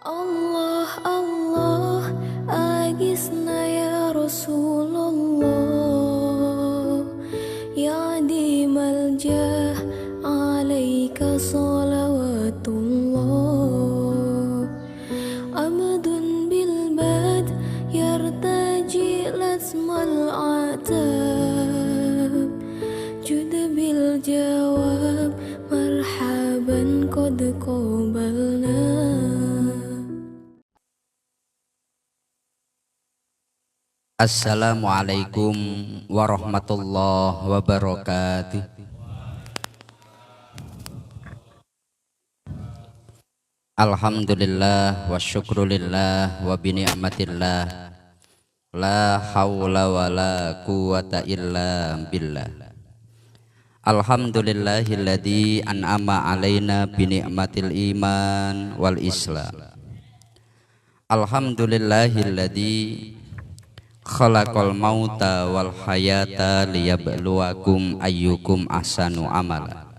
Allah Allah agisna ya Rasulullah ya dimal jah alaika salawatullah amadun bil bad yartaji lasmal atab jud bil jawab marhaban qad qabalna. Assalamualaikum warahmatullahi wabarakatuh. Alhamdulillah wa syukrulillah wa bini'matillah la hawla wa la quwata illa billah. Alhamdulillahilladzi an'ama alaina bini'matil iman wal islam. Alhamdulillahilladzi khalaqal mauta wal hayata liyabluwakum ayyukum ahsanu amala.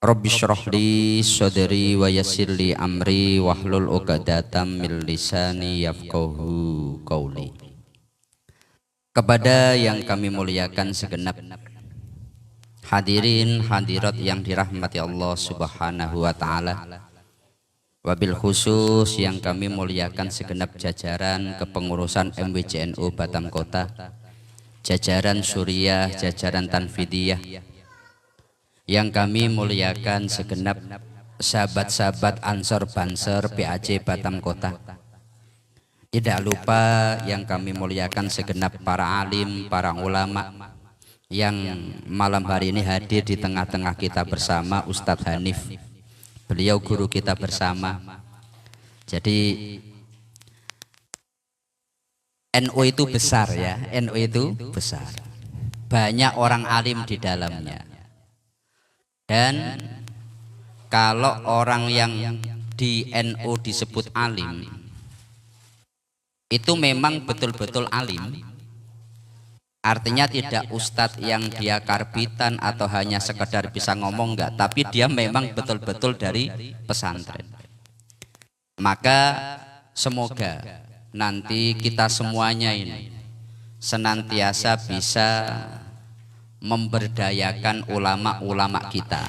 Rabbi shrah li sadri wa yassir li amri wahlul 'uqdatam min lisani yafqahu qauli. Kepada yang kami muliakan segenap hadirin hadirat yang dirahmati Allah Subhanahu wa taala, wabil khusus yang kami muliakan segenap jajaran kepengurusan MWJNU Batam Kota, jajaran Suriah, jajaran Tanfidiyah, yang kami muliakan segenap sahabat-sahabat Ansor Banser PAJ Batam Kota. Tidak lupa yang kami muliakan segenap para alim, para ulama yang malam hari ini hadir di tengah-tengah kita bersama. Ustadz Hanif, beliau guru kita bersama. Jadi NU itu besar ya, NU itu besar. Banyak orang alim di dalamnya. Dan kalau orang yang di NU disebut alim, itu memang betul-betul alim. Artinya tidak ustadz yang dia karbitan atau hanya sekedar bisa ngomong, enggak, tapi dia memang betul-betul dari pesantren. Maka semoga nanti kita semuanya ini senantiasa bisa memberdayakan ulama-ulama kita.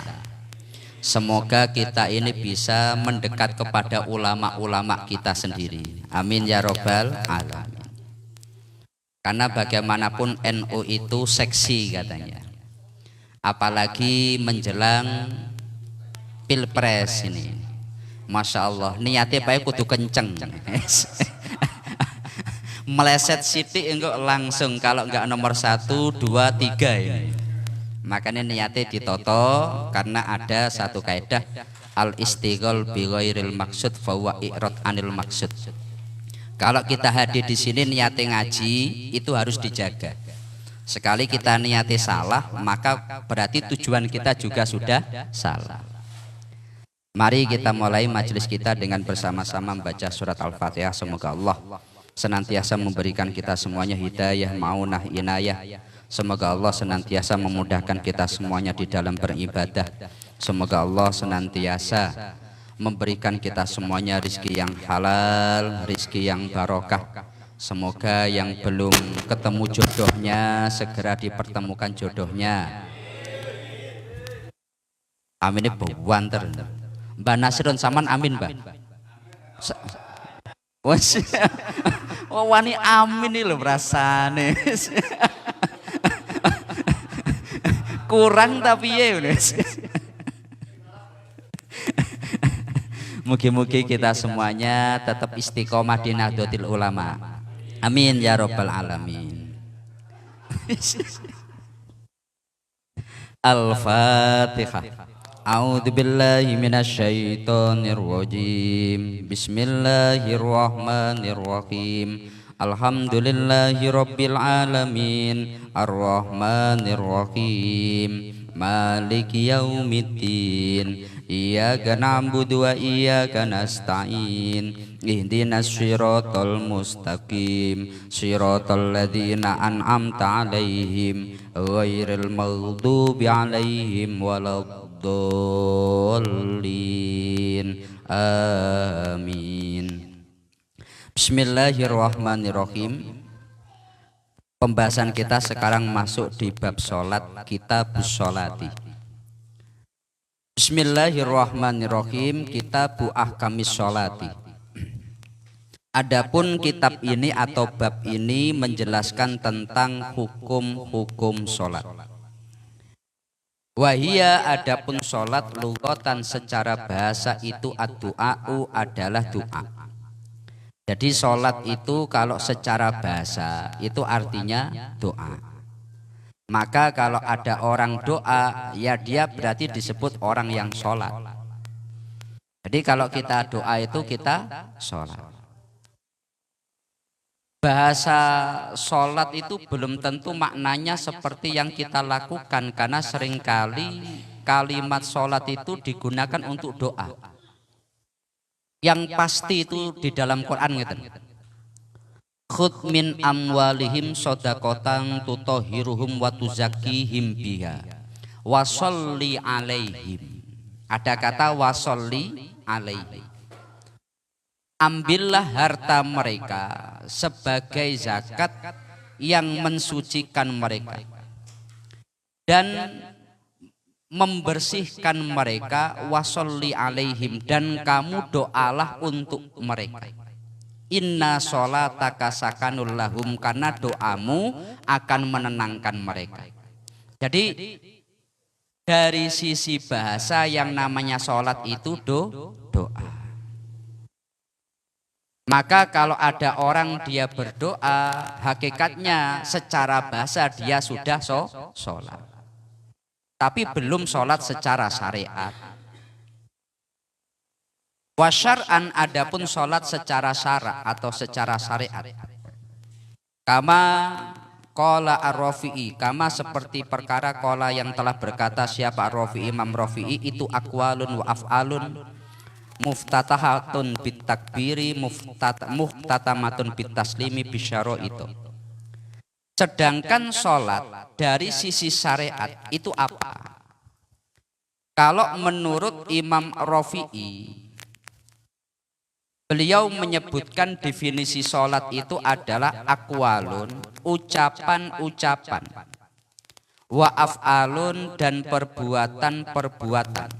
Semoga kita ini bisa mendekat kepada ulama-ulama kita sendiri. Amin ya robbal alamin. Karena bagaimanapun NU itu seksi katanya. Apalagi menjelang Pilpres ini. Masya Allah, niatnya baik kudu kenceng. Meleset sidik enggak langsung, kalau enggak nomor 1, 2, 3 ini. Makanya niatnya ditoto karena ada satu kaidah al-istighol bi ghairil maksud fa huwa i'rad anil maksud. Kalau kita hadir di sini niatnya ngaji itu harus dijaga. Sekali kita niatnya salah, maka berarti tujuan kita juga sudah salah. Mari kita mulai majelis kita dengan bersama-sama membaca surat Al-Fatihah. Semoga Allah senantiasa memberikan kita semuanya hidayah, maunah, inayah. Semoga Allah senantiasa memudahkan kita semuanya di dalam beribadah. Semoga Allah senantiasa memberikan kita semuanya rizki yang halal, rizki yang barokah. Semoga yang belum ketemu jodohnya segera dipertemukan jodohnya. Amin. Buanter Mbak Nasrun saman amin Mbak. Wani amin nih loh rasane. Kurang tapi ya udah. Mugi-mugi kita semuanya tetap istiqomah di Nahdlatul Ulama. Amin ya robbal alamin. Al-Fatihah. A'udzu billahi minasyaitonir rajim. Bismillahirrahmanirrahim. Alhamdulillahi rabbil alamin. Ar-Rahmanir Rahim. Maliki yaumiddin. Iyyaka na'budu wa iyyaka nasta'in. Ihdinas siratal mustaqim. Siratal ladzina an'amta 'alaihim ghairil maghdubi 'alaihim waladdallin. Amin. Bismillahirrahmanirrahim. Pembahasan kita sekarang masuk di bab sholat, kitabus sholati. Bismillahirrahmanirrahim. Kitabu ahkamis sholati. Adapun kitab ini atau bab ini menjelaskan tentang hukum-hukum sholat. Wahia adapun sholat lughatan secara bahasa itu ad-du'a'u adalah doa. Jadi sholat itu kalau secara bahasa itu artinya doa. Maka kalau ada orang doa, ya dia berarti disebut orang yang sholat. Jadi kalau kita doa itu kita sholat. Bahasa sholat itu belum tentu maknanya seperti yang kita lakukan, karena seringkali kalimat sholat itu digunakan untuk doa. Yang pasti itu di dalam Quran gitu. Khudh min amwalihim shadaqatan tutahhiruhum wa tuzakkihim biha wa sholli alaihim. Ada kata wa sholli alaihim. Ambillah harta mereka sebagai zakat yang mensucikan mereka dan membersihkan mereka, wasolli alaihim, dan kamu doalah untuk mereka. Inna sholataka sakanul lahum, karena doamu akan menenangkan mereka. Jadi dari sisi bahasa yang namanya sholat itu doa. Maka kalau ada orang dia berdoa, hakikatnya secara bahasa dia sudah sholat. Tapi belum sholat secara syariat. Wasyar'an adapun sholat secara syara atau secara syariat. Kama qala ar-Rafi'i, kama seperti perkara qala yang telah berkata siapa ar-Rafi'i, Imam Rafi'i, itu aqwalun wa af'alun muftatahatun bit takbiri muftatamatun bit taslimi bisyaro itu. Sedangkan sholat dari sisi syariat itu apa? Kalau menurut Imam Rafi'i, beliau menyebutkan definisi sholat itu adalah aqwalun, ucapan-ucapan, wa af'alun, dan perbuatan-perbuatan.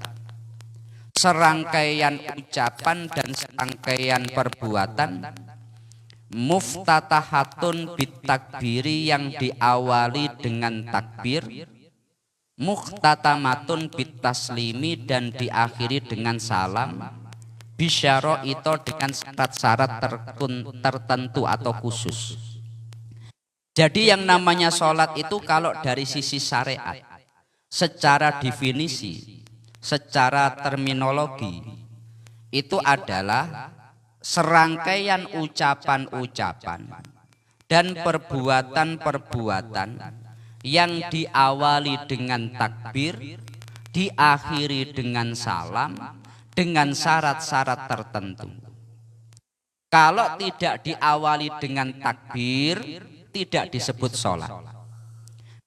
Serangkaian ucapan dan serangkaian perbuatan, muftatahatun bit takbiri yang diawali dengan takbir, muhtatamatun bit taslimi dan diakhiri dengan salam, bisyaro itu dengan syarat-syarat tertentu atau khusus. Jadi yang namanya sholat itu kalau dari sisi syariat, secara definisi, secara terminologi, itu adalah serangkaian ucapan-ucapan dan perbuatan-perbuatan yang diawali dengan takbir, diakhiri dengan salam, dengan syarat-syarat tertentu. Kalau tidak diawali dengan takbir, tidak disebut sholat.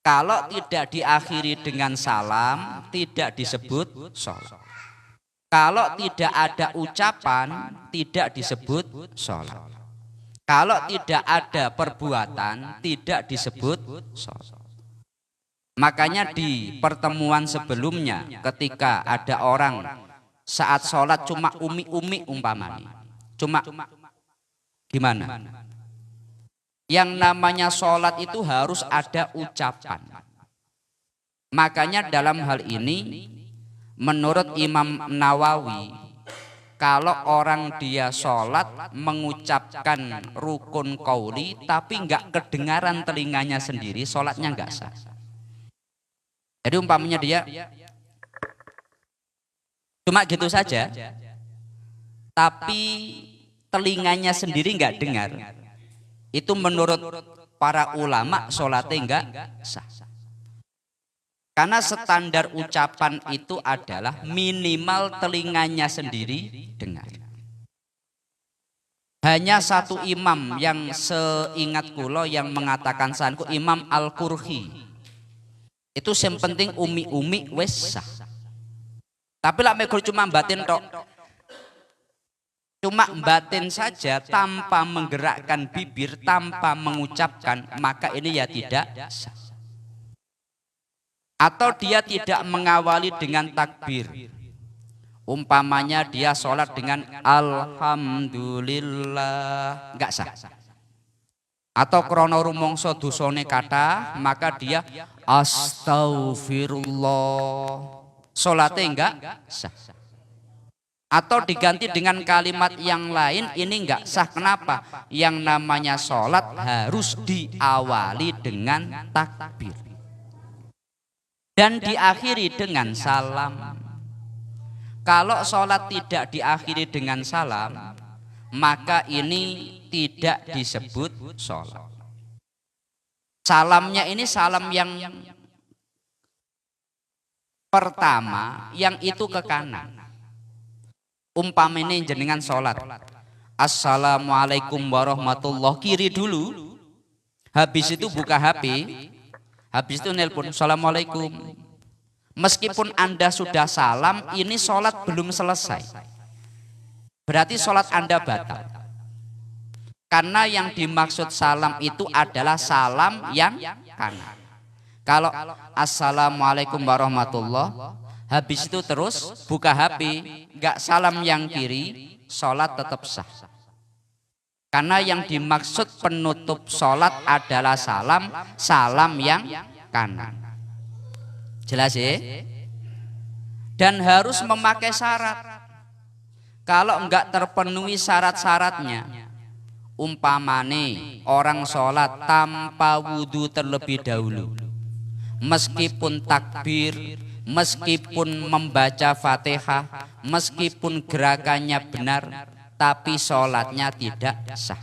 Kalau tidak diakhiri dengan salam, tidak disebut sholat. Kalau tidak ada ucapan, tidak disebut sholat. Kalau tidak ada perbuatan, tidak disebut sholat. Makanya di pertemuan sebelumnya, ketika ada orang saat sholat cuma umi-umi umpamanya, cuma gimana? Yang namanya sholat itu harus ada ucapan. Makanya dalam hal ini menurut Imam Nawawi, kalau orang dia sholat mengucapkan rukun qauli tapi enggak kedengaran telinganya sendiri, sholatnya enggak sah. Jadi umpamanya dia cuma gitu saja tapi telinganya sendiri enggak dengar, itu menurut para ulama sholatnya enggak sah. Karena standar ucapan itu adalah minimal telinganya sendiri dengar. Hanya satu imam yang seingat kulo yang mengatakan sanku, Imam Al-Qurhi. Itu yang penting umi-umi wes sah. Tapi lah megur cuma batin tok. cuma batin saja tanpa menggerakkan bibir, tanpa mengucapkan, maka ini ya tidak sah. Atau dia tidak mengawali dengan takbir, umpamanya dia sholat dengan alhamdulillah, enggak sah. Atau krono rumangsa dosane kata, maka dia astaghfirullah, sholatnya enggak sah. Atau diganti dengan kalimat yang lain, ini enggak sah. Kenapa? Yang namanya sholat harus diawali dengan takbir dan diakhiri dengan salam. Kalau sholat tidak diakhiri dengan salam, maka ini tidak disebut sholat. Salamnya ini salam yang pertama, yang itu ke kanan. Umpamanya jenengan sholat, assalamualaikum warahmatullah, kiri dulu, habis itu buka HP, habis itu nelpon assalamualaikum. Meskipun Anda sudah salam, ini sholat belum selesai, berarti sholat Anda batal. Karena yang dimaksud salam itu adalah salam yang kanan. Kalau assalamualaikum warahmatullah, habis itu terus buka HP, enggak salam yang kiri, sholat tetap sah. Karena yang dimaksud penutup sholat adalah salam yang kanan. Jelas ya? Dan harus memakai syarat. Kalau enggak terpenuhi syarat-syaratnya, umpamane orang sholat tanpa wudhu terlebih dahulu, meskipun takbir, meskipun membaca Fatihah, meskipun gerakannya benar, tapi sholatnya tidak sah.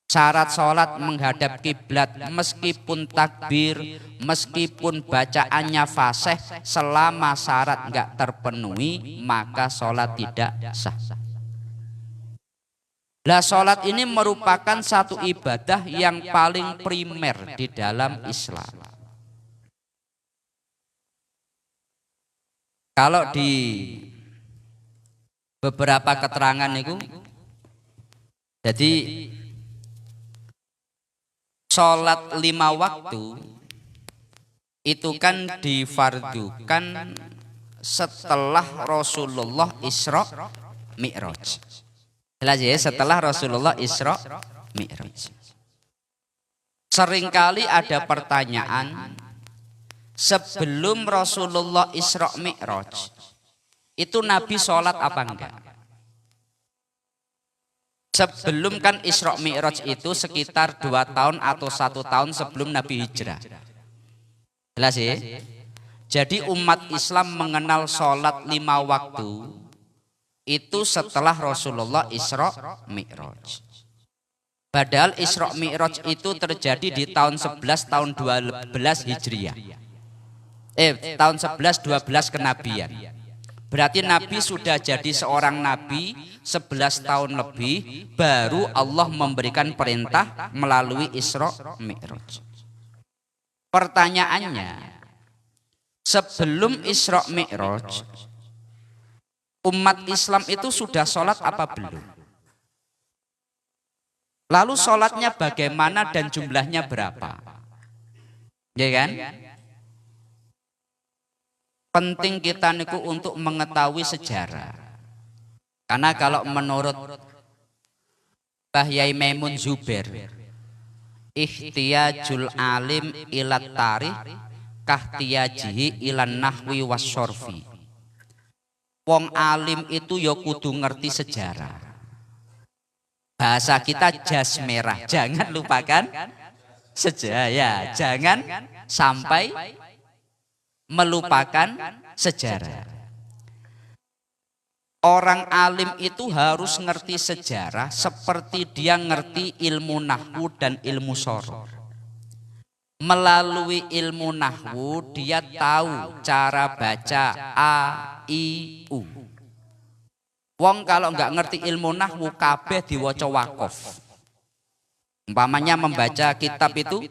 Syarat sholat menghadap kiblat, meskipun takbir, meskipun bacaannya fasih, selama syarat enggak terpenuhi, maka sholat tidak sah. Lah sholat ini merupakan satu ibadah yang paling primer di dalam Islam. Kalau di beberapa keterangan itu, jadi sholat 5 waktu itu kan difardukan setelah Rasulullah Isra Mi'raj. Jelas ya, setelah Rasulullah Isra Mi'raj. Seringkali ada pertanyaan, sebelum Rasulullah Isra Mi'raj itu Nabi sholat apa enggak? Sebelum kan Isra Mi'raj itu sekitar 2 tahun atau 1 tahun sebelum Nabi hijrah. Jelas ya? Jadi umat Islam mengenal sholat 5 waktu itu setelah Rasulullah Isra Mi'raj. Padahal Isra Mi'raj itu terjadi di tahun 11 tahun 12 Hijriah. Tahun 11 12 kenabian. Berarti Nabi sudah jadi seorang Nabi 11 tahun lebih, baru Allah memberikan perintah melalui Isra Mi'raj. Pertanyaannya, sebelum Isra Mi'raj umat Islam itu sudah sholat apa belum? Lalu sholatnya bagaimana dan jumlahnya berapa? Ya kan? Penting kita niku untuk mengetahui sejarah. Karena kalau menurut Mbah Yai Maimun Zubair, ihtiyajul alim ilat tarikh kahtiyajihi ilan nahwi wasyarfi. Wong alim itu ya kudu ngerti sejarah. Bahasa kita jas merah, jangan lupakan sejarah ya, jangan sampai melupakan sejarah. Orang alim itu harus ngerti sejarah seperti dia ngerti ilmu nahwu dan ilmu sorof. Melalui ilmu nahwu dia tahu cara baca a, i, u. Wong kalau nggak ngerti ilmu nahwu kabeh diwaca wakof. Umpamanya membaca kitab itu,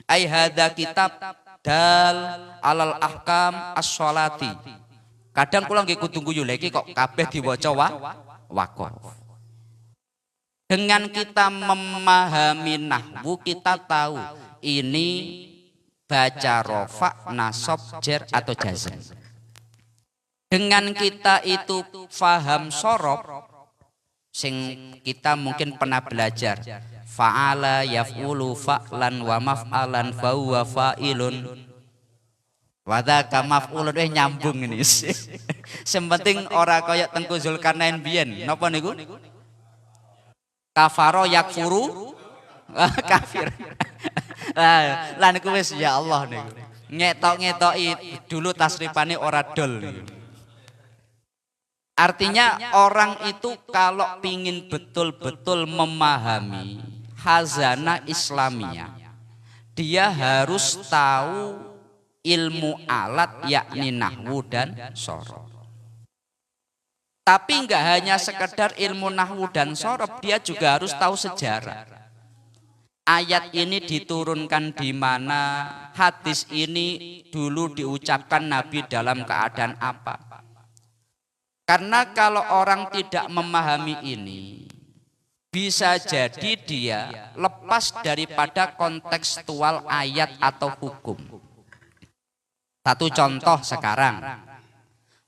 ai hadza kitab dal alal ahkam as-sholati. Kadang kula nggih kudu guyu lagi kok kabeh diwaca wakaf. Dengan kita memahami nahwu, kita tahu ini baca rofa, nasab, jar atau jazm. Dengan kita itu faham sorof, sing kita mungkin pernah belajar fa'ala yaf'ulu fa'lan wa maf'alan fa huwa fa'ilun wa dzaka maf'ulun, nyambung ini. Sementing ora kaya Tengku Zulkarnain biyen napa niku kafaro yakfuru kafir. Lah niku wis ya Allah niku ngetok-ngetoki dulu tasrifane ora dol niku. Artinya orang itu kalau pingin betul-betul memahami khazanah Islamiyah, dia harus tahu ilmu alat yakni nahwu dan sorof. Tapi enggak hanya sekedar ilmu nahwu dan sorof, dia juga harus tahu sejarah. Ayat ini diturunkan di mana, hadis ini dulu diucapkan Nabi dalam keadaan apa. Karena kalau orang tidak memahami ini, bisa jadi dia lepas daripada kontekstual ayat atau hukum. Satu contoh sekarang,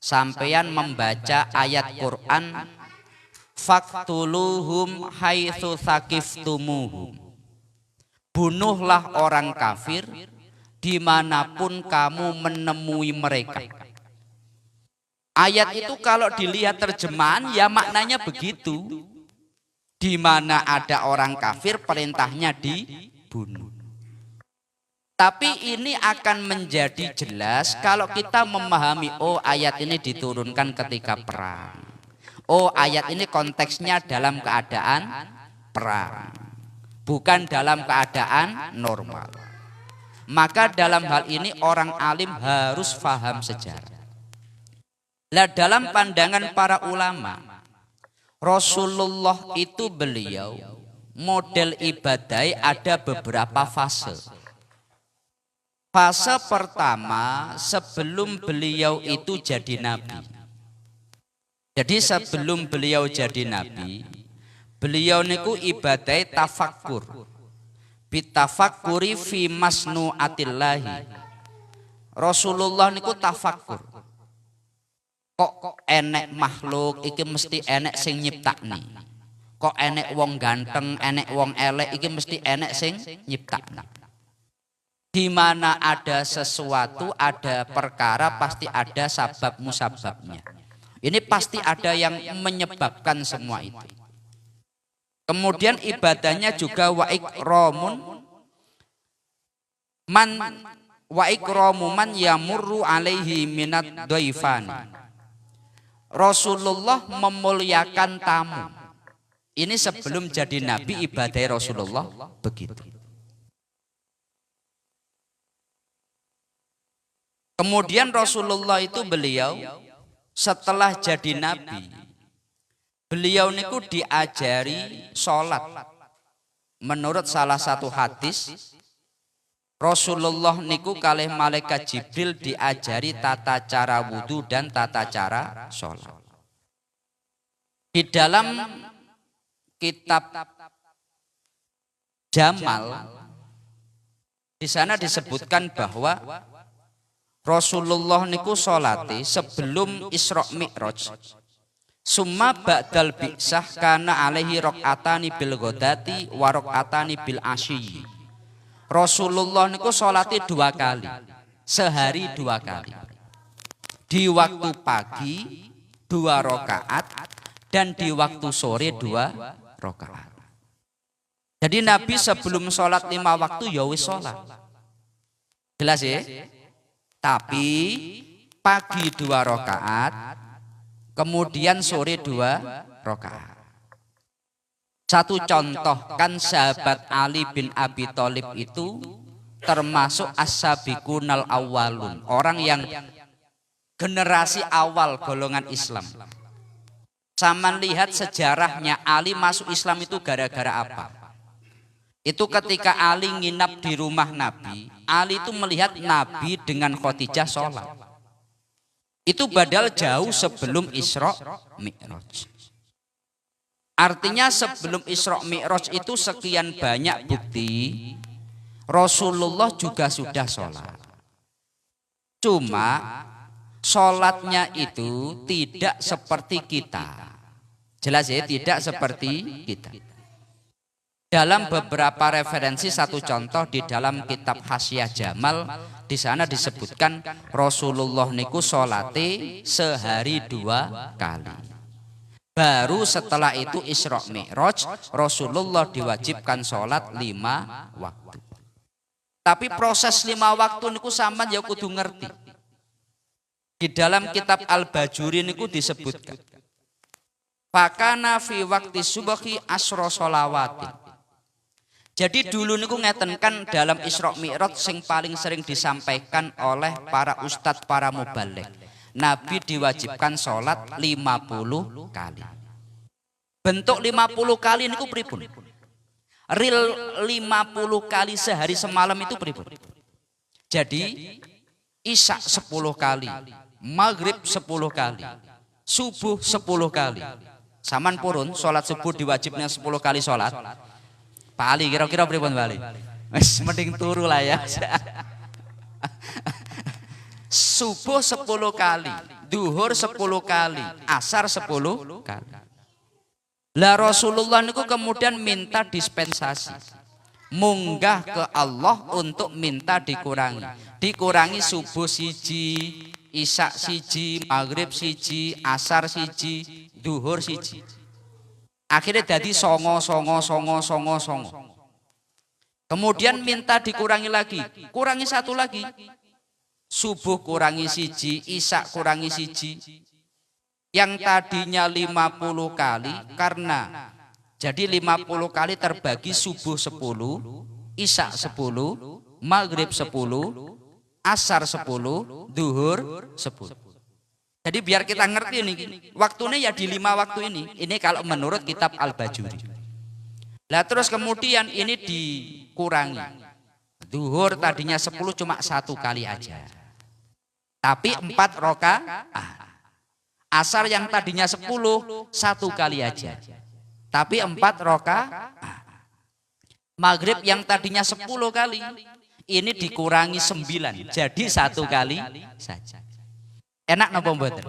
sampeyan membaca ayat Quran, faktuluhum haitsu tsaqiftumuhum. Bunuhlah orang kafir dimanapun kamu menemui mereka. Ayat itu kalau dilihat terjemahan ya maknanya begitu. Di mana ada orang kafir perintahnya dibunuh. Tapi ini akan menjadi jelas kalau kita memahami, oh ayat ini diturunkan ketika perang. Oh ayat ini konteksnya dalam keadaan perang, bukan dalam keadaan normal. Maka dalam hal ini orang alim harus paham sejarah. Lah dalam pandangan para ulama, Rasulullah itu beliau model ibadah ada beberapa fase. Fase pertama sebelum beliau itu jadi nabi. Jadi sebelum beliau jadi nabi, beliau niku ibadah tafakkur. Bitafakkuri fi masnu'atillahi. Rasulullah niku tafakkur. Kok enek makhluk iki mesti enek sing nyiptakni. Kok enek wong ganteng, enek wong elek iki mesti enek sing nyiptakni. Di mana ada sesuatu, ada perkara, pasti ada sabab musababnya. Ini pasti ada yang menyebabkan semua itu. Kemudian ibadahnya juga wa ikramu man yamurru alaihi minad dhaifani. Rasulullah memuliakan tamu. Ini sebelum jadi nabi ibadah Rasulullah begitu. Kemudian Rasulullah itu beliau setelah jadi nabi, beliau niku diajari sholat. Menurut salah satu hadis, Rasulullah niku kalih malaikat Jibril diajari tata cara wudu dan tata cara sholat. Di dalam kitab Jamal, di sana disebutkan bahwa Rasulullah niku sholati sebelum Isra Mi'raj. Summa ba'dal bi'sah kana alaihi rok'atani bil ghodati wa rok'atani bil asyi. Rasulullah niku sholati 2 kali, sehari 2 kali. Di waktu pagi 2 rakaat dan di waktu sore 2 rakaat. Jadi Nabi sebelum sholat 5 waktu ya wis sholat. Jelas ya? Tapi pagi 2 rakaat, kemudian sore 2 rakaat. Satu contoh kan sahabat Ali bin Abi Thalib itu termasuk as-sabiqunal awwalun, orang yang generasi awal golongan Islam. Sama lihat sejarahnya Ali masuk Islam itu gara-gara apa? Itu ketika Ali nginap di rumah Nabi, Ali itu melihat Nabi dengan Khadijah sholat. Itu padahal jauh sebelum Isra Mi'raj. Artinya sebelum Isra Mi'raj itu sekian banyak bukti Rasulullah juga sudah sholat. Cuma sholatnya itu tidak seperti kita. Jelas ya, tidak seperti kita. Dalam beberapa referensi, satu contoh di dalam kitab Hasyiah Jamal, di sana disebutkan Rasulullah niku sholate sehari 2 kali. Baru setelah itu Isra Mi'raj, Rasulullah diwajibkan sholat 5 waktu. Tapi proses 5 waktu niku sampean ya kudu ngerti. Di dalam kitab Al-Bajuri niku disebutkan, fakana fi waktu subhi asro sholawatin. Jadi dulu niku ngeten kan, dalam Isra Mi'raj sing paling sering disampaikan oleh para ustadz, para mubaligh, Nabi diwajibkan sholat 50 kali. Bentuk 50 kali niku pripun? Real 50 kali sehari semalam itu pripun? Jadi Isya 10 kali, Maghrib 10 kali, Subuh 10 kali. Saman purun sholat subuh diwajibnya 10 kali sholat. Pak Ali kira-kira pripun Pak Ali? Wes mending turu lah ya. Subuh 10 kali, duhur 10 kali, asar 10 kali. Lah Rasulullah niku kemudian minta dispensasi, munggah ke Allah untuk minta dikurangi subuh siji, isya siji, maghrib siji, asar siji, duhur siji. Akhirnya jadi songo. Kemudian minta dikurangi lagi, kurangi 1 lagi, subuh kurangi siji, isya kurangi siji. Yang tadinya 50 kali, karena jadi 50 kali terbagi subuh 10, isya 10, maghrib 10, asar 10, duhur 10. Jadi biar kita ngerti nih, waktunya ya di 5 waktu ini. Ini kalau menurut kitab Al-Bajuri. Lah terus kemudian ini dikurangi. Duhur tadinya 10 cuma 1 kali aja. Tapi 4 rakaat. Asar yang tadinya 10 1 kali aja. Tapi 4 rakaat. Maghrib yang tadinya 10 kali, ini dikurangi 9. Jadi 1 kali saja. Enak napa mboten?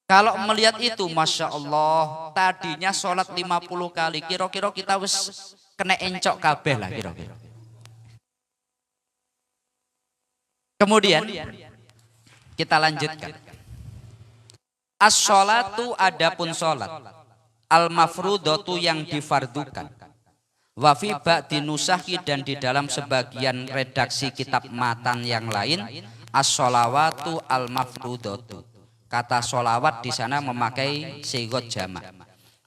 Kalau melihat itu, Masya Allah, tadinya sholat 50 kali, kira-kira kita wis kena encok kabeh lah kira-kira. Kemudian kita lanjutkan. As-sholatu adapun sholat, al-mafrudatu yang difardukan, wa fi ba'di nusahi dan di dalam sebagian redaksi kitab matan yang lain, as-sholawatu al-mafrudatu. Kata sholawat di sana memakai sigot jamak.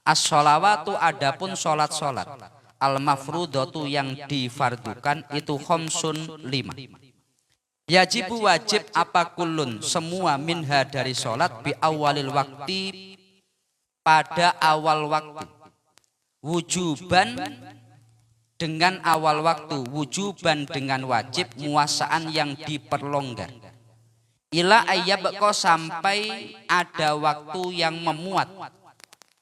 As-sholawatu adapun sholat-sholat, al-mafrudatu yang difardukan itu khamsun 5. Yajibu wajib apa kulun semua minha dari sholat bi awalil waktu pada awal waktu, wujuban dengan awal waktu, wujuban dengan wajib, muasaan yang diperlonggar, ila ayyabqa sampai ada waktu yang memuat,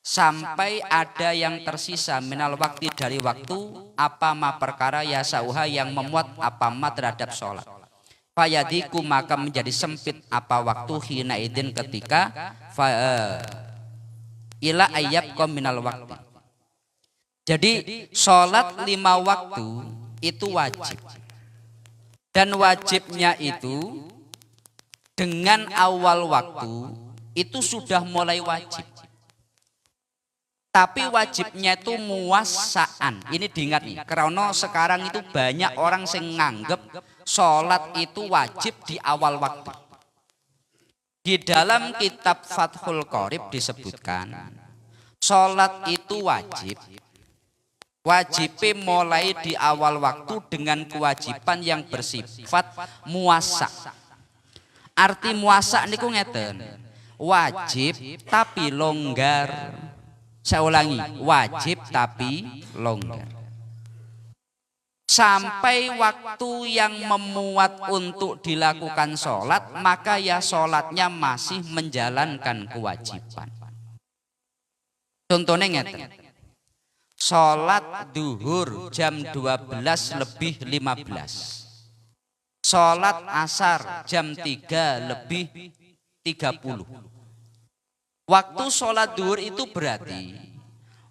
sampai ada yang tersisa minal waktu dari waktu, apa ma perkara yasauha yang memuat apa ma terhadap sholat. Fayadiku maka menjadi sempit apa waktu hina idin ketika ila ayyabqa minal waktu. Jadi sholat 5 waktu itu wajib, dan wajibnya itu dengan awal waktu itu sudah mulai wajib. Tapi wajibnya itu muasaan. Ini diingat nih, karena sekarang itu banyak orang yang nganggep sholat itu wajib di awal waktu. Di dalam kitab Fathul Qorib disebutkan sholat itu wajib. Wajibnya mulai di awal waktu dengan kewajiban yang bersifat muasa. Arti muasa niku ngeten, wajib tapi longgar. Saya ulangi, wajib tapi longgar. Sampai waktu yang memuat untuk dilakukan sholat, maka ya sholatnya masih menjalankan kewajiban. Contohnya ngeten. Salat duhur jam 12 lebih 15. Salat asar jam 3 lebih 30. Waktu salat duhur itu berarti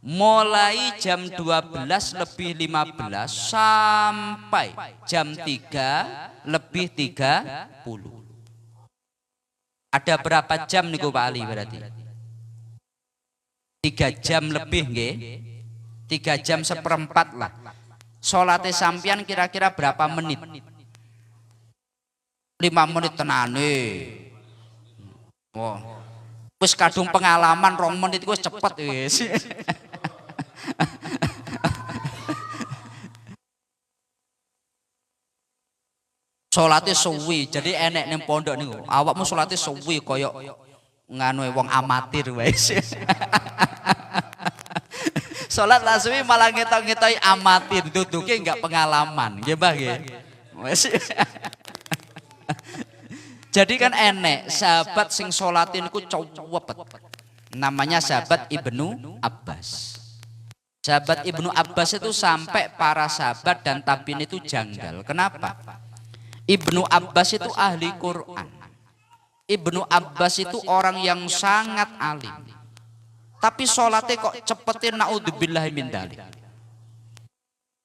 mulai jam 12 lebih 15 sampai jam 3 lebih 30. Ada berapa jam niku Pak Ali berarti? 3 jam lebih nggih. 3 jam seperempat lah. Salate sampean kira-kira berapa menit? 5 menit tenane. Wah. Wis kadung pengalaman 2 menit wis cepet wis. Salate suwi, jadi enek ning pondok niku. Awakmu salate suwi kaya nganu wong amatir wis. Salat lah suwi malah ngetok-ngetoki amatir, duduke enggak pengalaman. Nggih, Mbah nggih. Wis. Jadi kan enek sahabat sing salatin ku cowepet. Namanya sahabat Ibnu Abbas. Sahabat Ibnu Abbas itu sampai para sahabat dan tabiin itu janggal. Kenapa? Ibnu Abbas itu ahli Quran. Ibnu Abbas itu orang yang sangat alim. Tapi sholatnya kok cepetin naudzubillahi min dzalik.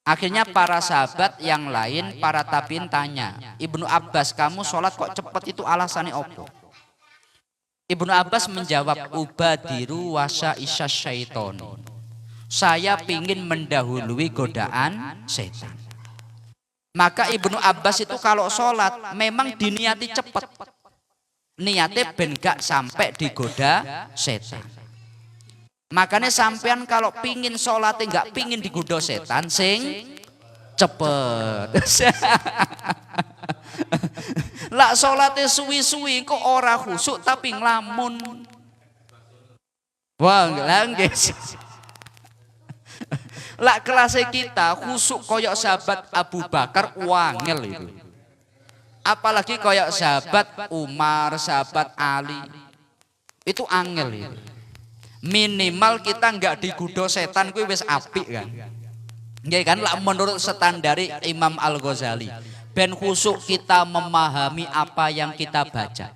Akhirnya para sahabat yang lain, para tabiin tanya, Ibnu Abbas kamu sholat kok cepet itu alasannya apa? Ibnu Abbas menjawab, ubadiru wasa isya syaiton. Saya pingin mendahului godaan setan. Maka Ibnu Abbas itu kalau sholat memang diniati cepet. Niatnya ben gak sampai digoda setan. Makanya sampean kalau pingin sholatnya nggak pingin digoda setan, sing cepet. Lah sholatnya suwi-suwi kok ora khusuk tapi ngelamun. Wah nggih. Lah kelasnya kita khusuk koyok sahabat Abu Bakar wangel itu. Apalagi koyok sahabat Umar, sahabat Ali. Itu angel itu. Minimal kita nggak digoda setan kuwi wis apik kan. Nggih kan lah menurut standari Imam Al-Ghazali. Ben khusuk kita memahami apa yang kita baca.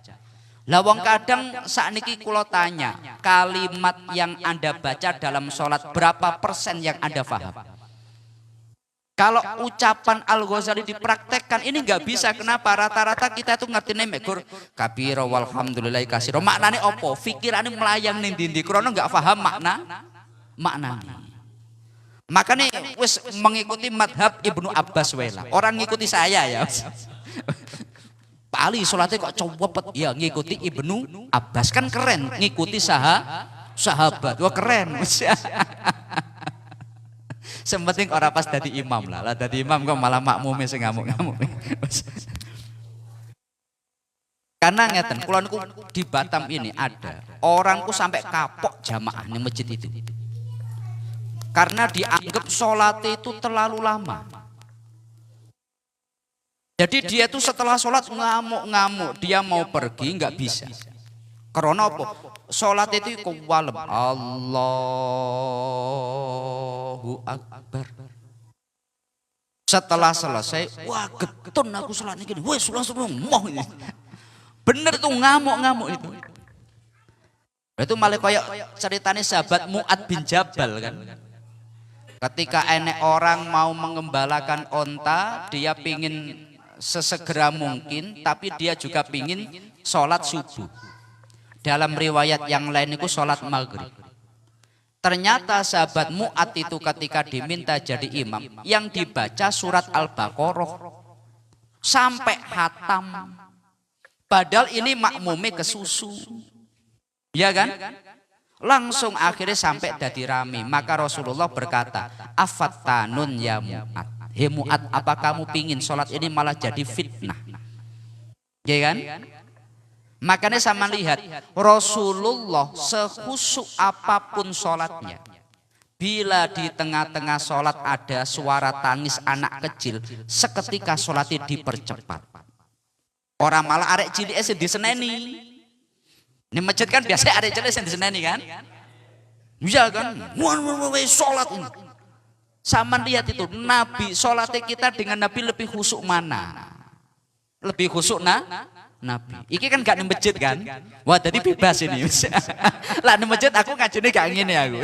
Lah wong kadang sakniki kula tanya, kalimat yang Anda baca dalam sholat berapa persen yang Anda paham? Kalau ucapan Al-Ghazali dipraktekkan ini nggak bisa. Kenapa? Rata-rata kita itu ngertine mekur kabira walhamdulillahi kasira. Maknane opo? Fikirane melayang ning ndi-ndi krana nggak paham maknane. Makanya wis mengikuti madhab Ibnu Abbas wela. Orang ngikuti saya ya. Pak Ali sholatnya kok cepet ya ngikuti Ibnu Abbas kan keren. Ngikuti sahabat. Wah keren. Sementing orang pas dadi imam lah dadi imam kok malah makmume sing ngamuk-ngamuk. Karena ngeten, kula niku di Batam ini ada orangku sampai kapok jamaah di masjid itu. Karena dianggap sholat itu terlalu lama. Jadi dia tuh setelah sholat ngamuk-ngamuk, dia mau pergi nggak bisa. Karena apa? Sholat itu kuwalem. Allahu Akbar. Setelah selesai, wah getun aku sholat ini. Wah langsung moh ini. Bener tuh ngamuk-ngamuk itu. Itu malah kayak ceritanya sahabat Mu'ad bin Jabal kan. Ketika enek orang mau mengembalakan onta, dia pingin sesegera mungkin, tapi dia juga pingin sholat subuh. Dalam riwayat yang lain itu sholat maghrib. Ternyata sahabat Mu'ad itu ketika diminta jadi imam, yang dibaca surat Al-Baqarah sampai hatam. Padahal ini makmumnya kesusu. Ya kan? Langsung akhirnya sampai dadi rame. Maka Rasulullah berkata, afattanun ya Mu'ad. Hei Mu'ad, apa kamu pingin sholat ini malah jadi fitnah? Ya kan? Makanya sama lihat Rasulullah sekhusyuk apapun sholatnya, bila di tengah-tengah sholat ada suara tangis anak kecil, seketika sholatnya dipercepat. Orang malah arek cilik diseneni. Ini masjid kan biasa arek cilik diseneni kan? Iya kan? Sholat ini. Sama lihat itu Nabi sholatnya kita dengan Nabi lebih khusyuk mana? Lebih khusyuk Nabi. Iki kan gak di masjid kan? Wah tadi bebas ini. Lah di masjid aku ngajine gak ngene aku.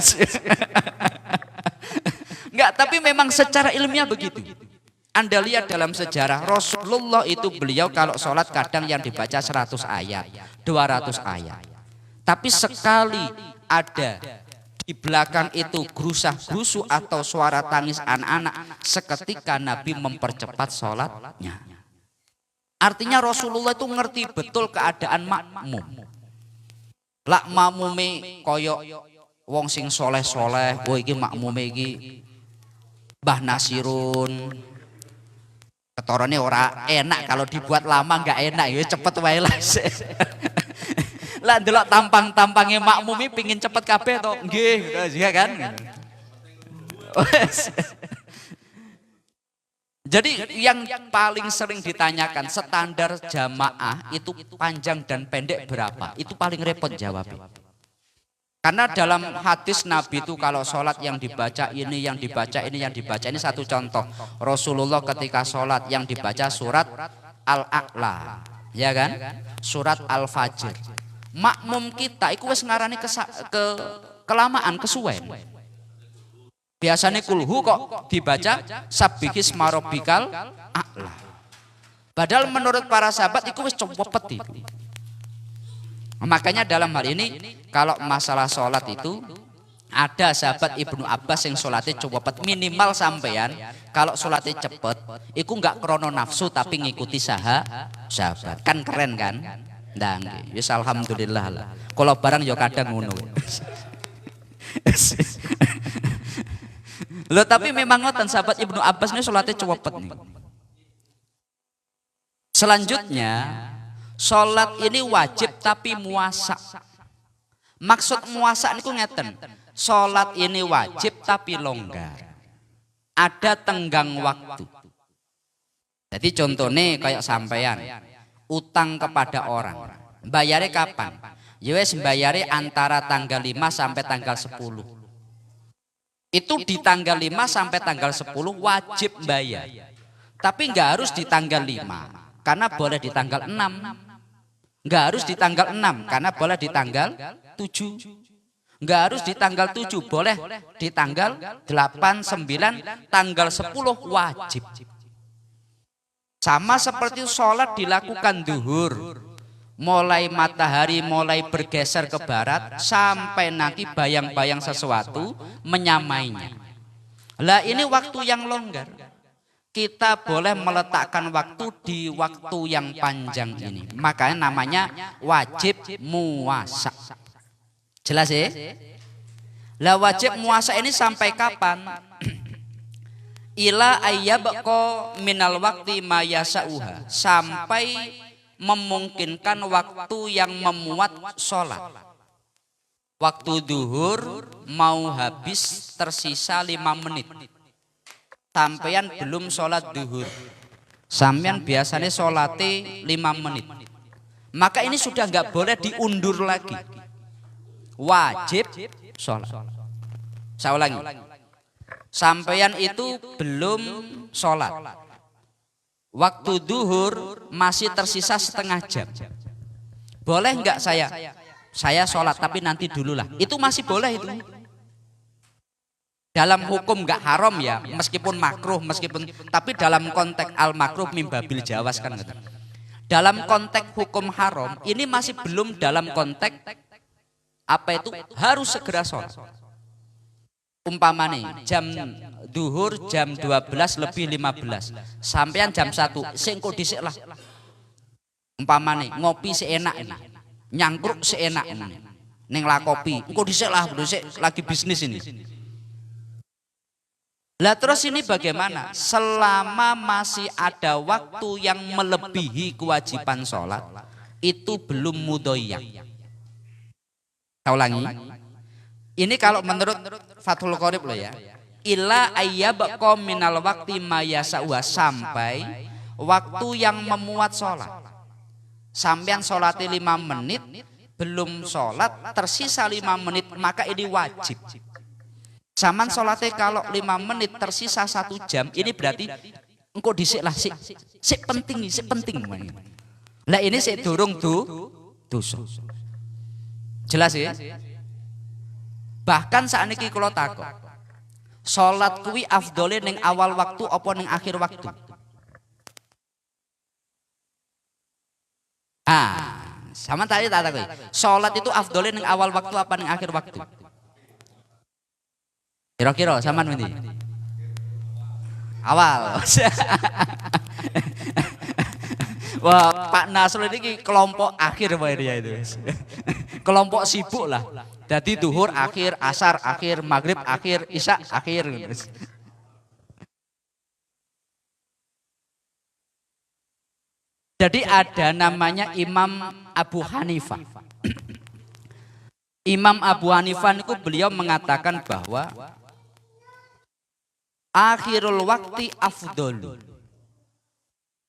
Enggak, tapi memang secara ilmiah begitu. Anda lihat dalam sejarah Rasulullah itu beliau kalau sholat kadang yang dibaca 100 ayat, 200 ayat. Tapi sekali ada di belakang itu gerusah-gerusu atau suara tangis anak-anak, seketika Nabi mempercepat sholatnya. Artinya Rasulullah itu ngerti betul keadaan makmum. Lak makmume koyok wong sing soleh-soleh, wah iki makmume iki Mbah Nasirun. Ketorone ora enak, kalau dibuat lama enggak enak ya, cepet wae lah. Lah ndelok tampang-tampangnya makmumi pingin cepet kabeh to. Nggih, ya kan? Jadi yang paling sering ditanyakan standar jamaah itu panjang dan pendek berapa? Itu paling repot jawabnya. Karena dalam hadis Nabi itu kalau sholat yang dibaca ini, yang dibaca ini, yang dibaca ini. Satu contoh, Rasulullah ketika sholat yang dibaca surat Al-A'la, ya kan? Surat Al-Fajr. Makmum kita itu wis ngarani kelamaan, kesuwen. Biasanya kulhu kok dibaca Sabbihis marobikal a'la. Padahal menurut para sahabat itu wis cepet itu. Makanya dalam hal ini kalau masalah sholat itu ada sahabat Ibnu Abbas yang sholatnya cepet, minimal sampean kalau sholatnya cepet itu enggak krono nafsu tapi ngikuti sahabat. Kan keren kan? Nah, yes, alhamdulillah lah. Kalau barang yo kadang ngono. Loh tapi memang ngoten sahabat Ibnu Abbas ini sholatnya cepet nih. Selanjutnya sholat ini wajib tapi muasa. Maksud muasa itu ngeten. Sholat ini wajib tapi longgar. Ada tenggang waktu. Jadi contohnya kayak sampean utang kepada orang. Bayarnya kapan? Ya wis bayarnya antara tanggal 5 sampai tanggal 10. Itu di tanggal 5 sampai tanggal 10 wajib bayar. Tapi enggak harus di tanggal 5 karena boleh di tanggal 6. Enggak harus di tanggal 6 karena boleh di tanggal 7. Enggak harus di tanggal 7, boleh di tanggal 8, 9, tanggal 10 wajib. Sama seperti sholat dilakukan duhur. Mulai matahari mulai bergeser ke barat sampai nanti bayang-bayang sesuatu menyamainya. Lah ini waktu yang longgar. Kita boleh meletakkan waktu di waktu yang panjang ini. Makanya namanya wajib muasa. Jelas ya? Lah wajib muasa ini sampai kapan? Ila ayyabqa minal waqti ma yasauha, sampai memungkinkan waktu yang memuat sholat. Waktu duhur mau habis tersisa 5 menit. Sampean belum sholat duhur. Sampean biasanya sholatnya 5 menit. Maka ini sudah nggak boleh diundur lagi. Wajib sholat. Saya ulangi. Sampean itu belum sholat. Waktu duhur masih tersisa setengah jam. Boleh enggak saya sholat tapi nanti dulu lah. Itu masih boleh itu. Dalam hukum enggak haram ya, meskipun makruh, tapi dalam konteks al makruh mimbabil jawas kan. Dalam konteks hukum haram ini masih belum dalam konteks apa itu harus segera sholat. Umpamane jam duhur jam 12 lebih 15 sampean jam 1 sengko dhisik lah. Umpamane ngopi seenak ini, nyangkruk seenak ini ning Lakopi engko dhisik lah, dhisik lagi bisnis ini. Lah terus ini bagaimana? Selama masih ada waktu yang melebihi kewajiban sholat itu belum mudhoyyak. Saya ulangi. Ini kalau menurut Fathul Qorib loh ya. Illa ayyabqa minal waqti ma yasauha, sampai waktu yang memuat sholat. Sampean sholatnya 5 menit belum sholat tersisa 5 menit, maka ini wajib. Zaman sholatnya kalau 5 menit tersisa 1 jam, ini berarti engkau disik lah, sik penting. Lah ini sik durung dosa. Jelas ya? Bahkan saat ini kalau takut, sholat kuwi afdole ning awal waktu apa ning akhir waktu? Sama tadi tak takut. Sholat itu afdole ning awal waktu apa ning akhir waktu? Kira-kira sampean ngendi? Awal. Wah, Pak Nasrul ini kelompok akhir Pak dia itu. Kelompok sibuk lah. Jadi duhur akhir, asar akhir, maghrib akhir, isya akhir. Jadi ada namanya Imam Abu Hanifah. Imam Abu Hanifah itu beliau mengatakan bahwa akhirul waktu afdol.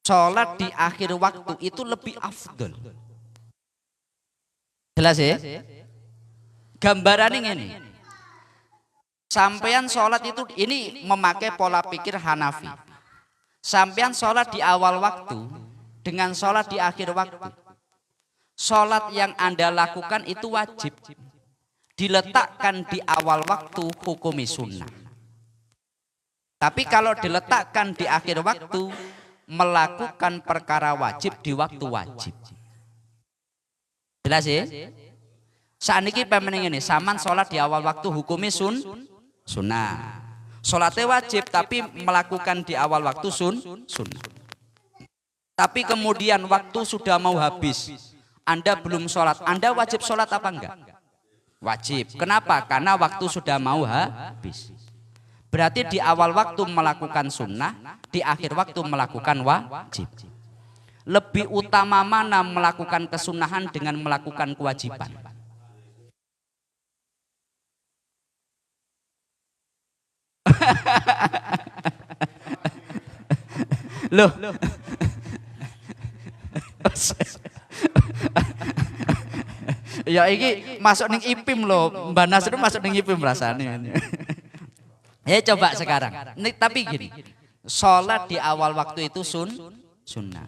Sholat di akhir waktu itu lebih afdol. Jelas ya? Gambarannya ini. Sampean sholat itu ini memakai pola pikir Hanafi. Sampean sholat di awal waktu dengan sholat di akhir waktu. Sholat yang Anda lakukan itu wajib. Diletakkan di awal waktu hukumi sunnah. Tapi kalau diletakkan di akhir waktu, melakukan perkara wajib di waktu wajib. Jelas ya? Saat ini pemening ini, saman sholat di awal waktu hukumi sunnah. Sholatnya wajib tapi melakukan di awal waktu sunnah. Tapi kemudian waktu sudah mau habis, Anda belum sholat, Anda wajib sholat apa enggak? Wajib. Kenapa? Karena waktu sudah mau habis. Berarti di awal waktu melakukan sunnah, di akhir waktu melakukan wajib. Lebih utama mana melakukan kesunahan dengan melakukan kewajiban? Loh. Ya ini masuk ning IPIM loh, Mbak Nasrul masuk ning IPIM rasanya. Ya coba sekarang. Tapi gini, sholat di awal waktu itu sunnah.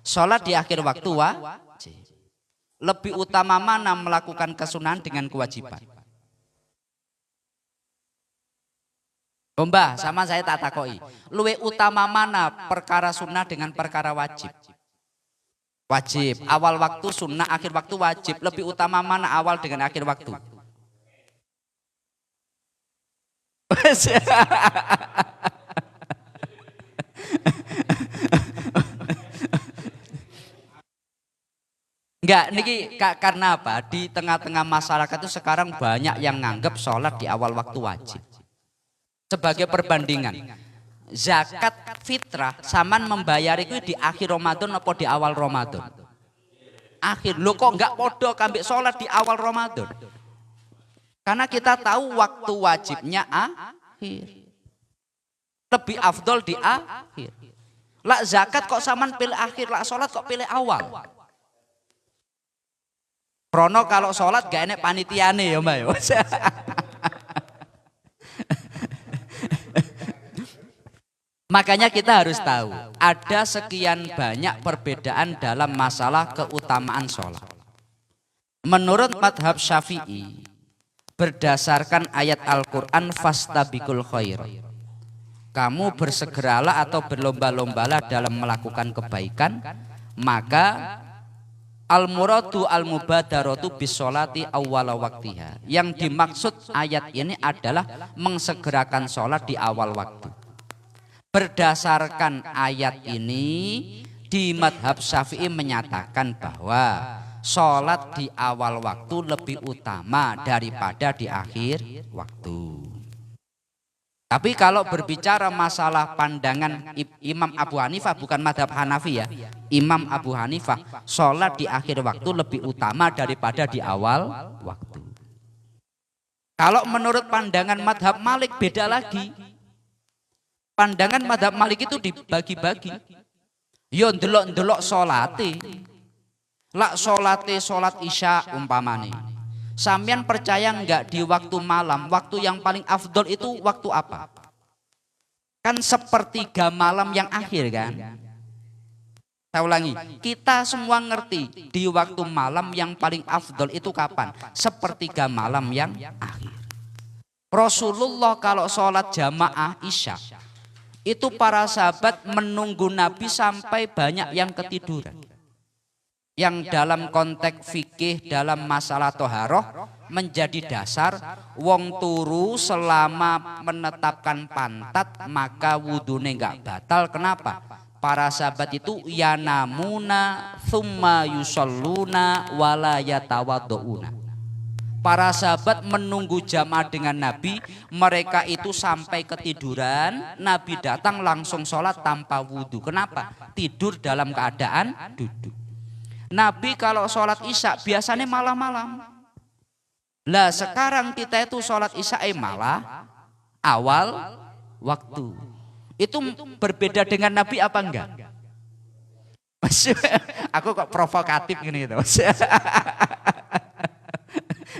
Sholat di akhir waktu wajib. Lebih utama mana melakukan kesunahan dengan kewajiban? Mbah, sama saya tak takoi. Luwe utama mana perkara sunnah dengan perkara wajib? Wajib. Awal waktu sunnah, akhir waktu wajib. Lebih utama mana awal dengan akhir waktu? Enggak, niki karena apa? Di tengah-tengah masyarakat itu sekarang banyak yang nganggap sholat di awal waktu wajib. Sebagai perbandingan, zakat fitrah saman membayar itu di akhir Ramadan apa di awal Ramadan? Akhir. Lo kok enggak podo kambik sholat di awal Ramadan? Karena kita tahu waktu wajibnya akhir. Lebih afdol di akhir. Lah zakat kok saman pilih akhir, lah sholat kok pilih awal. Krono kalau sholat gak enek panitiane ya Mbak. Makanya kita harus tahu ada sekian banyak perbedaan dalam masalah keutamaan sholat. Menurut madhab Syafi'i, berdasarkan ayat Al-Quran fastabiqul khair, kamu bersegeralah atau berlomba-lombalah dalam melakukan kebaikan, maka al-muradu al-mubadaratu bisolati awwala waktiha. Yang dimaksud ayat ini adalah mengsegerakan sholat di awal waktu. Berdasarkan ayat ini, di madhab Syafi'i menyatakan bahwa sholat di awal waktu lebih utama daripada di akhir waktu. Tapi kalau berbicara masalah pandangan Imam Abu Hanifah, bukan madhab Hanafi ya, Imam Abu Hanifah, sholat di akhir waktu lebih utama daripada di awal waktu. Kalau menurut pandangan madhab Malik beda lagi. Pandangan madhab Malik itu dibagi-bagi. Yo ndelok-ndelok sholate. Lak solate solat isya umpamane. Sampean percaya enggak di waktu malam, waktu yang paling afdol itu waktu apa? Kan sepertiga malam yang akhir kan? Saya ulangi, kita semua ngerti di waktu malam yang paling afdol itu kapan? Sepertiga malam yang akhir. Rasulullah kalau sholat jamaah isya itu para sahabat menunggu Nabi sampai banyak yang ketiduran. Yang dalam konteks fikih dalam masalah toharoh menjadi dasar wong turu selama menetapkan pantat maka wudune enggak batal. Kenapa? Para sahabat itu yanamuna thumma yusalluna wala yatawadduuna. Para sahabat menunggu jamaah dengan Nabi, mereka itu sampai ketiduran, Nabi datang langsung sholat tanpa wudhu. Kenapa? Tidur dalam keadaan duduk. Nabi kalau sholat isya biasanya malam-malam. Lah sekarang kita itu sholat isya malah awal waktu. Itu berbeda dengan Nabi apa enggak? Aku kok provokatif gini gitu.